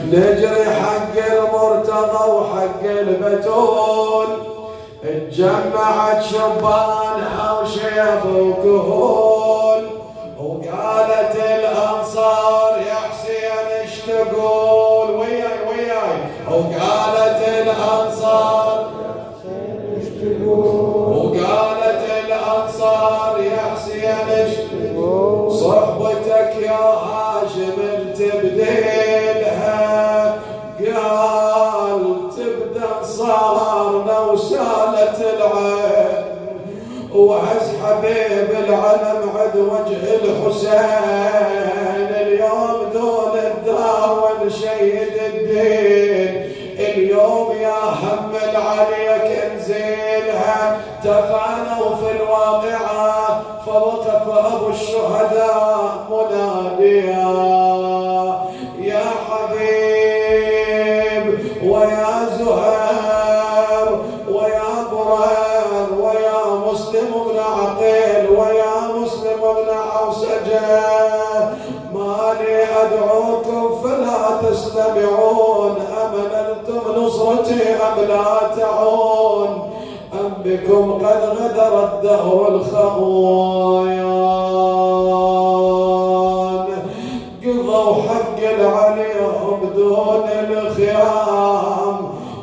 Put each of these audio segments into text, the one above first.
نجري حق المرتضى وحق البتول، اتجمعت شبانها وشيخ وكهول، وقالت الأنصار يا حسين ايش تقول؟ وياي وقالت الأنصار وقالت الأنصار يا حسين ايش تقول؟ صحبتك يا هاشم تبديلها، قال تبدا صارنا وسالت العين، وعز حبيب العلم عد وجه الحسين، اليوم دون الداون شيد الدين، اليوم يا هم العليك انزلها، تفانوا في الواقعة فوقف ابو الشهداء مناديا يا حبيب ويا زهير ويا برير ويا مسلم بن عقيل ويا مسلم بن عوسجة، ما لي أدعوكم فلا تستمعون، أمنلتم نصرتي أم لا تعون، أم بكم قد غدر الدهر الخوان، قضوا حق العليهم دون الخيام،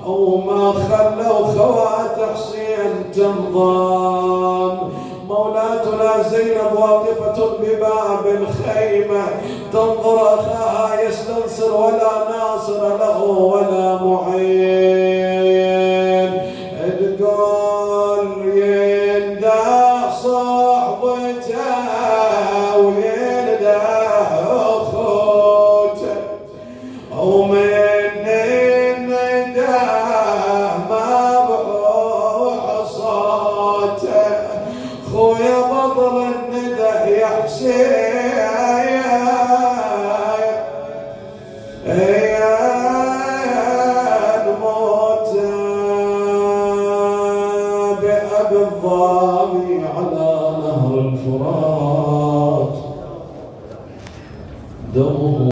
وما خلوا خوات حسين تنظام، مولاتنا زينب واقفة بباب الخيمة تنظر أخاها يستنصر ولا ناصر له ولا معين، تقول ينده صحبته وينده أخوته، ومن الندى ما بروح صوته، خويا بطل الندى يا حسين يا الموت بأبي الظامي على نهر الفرات دمه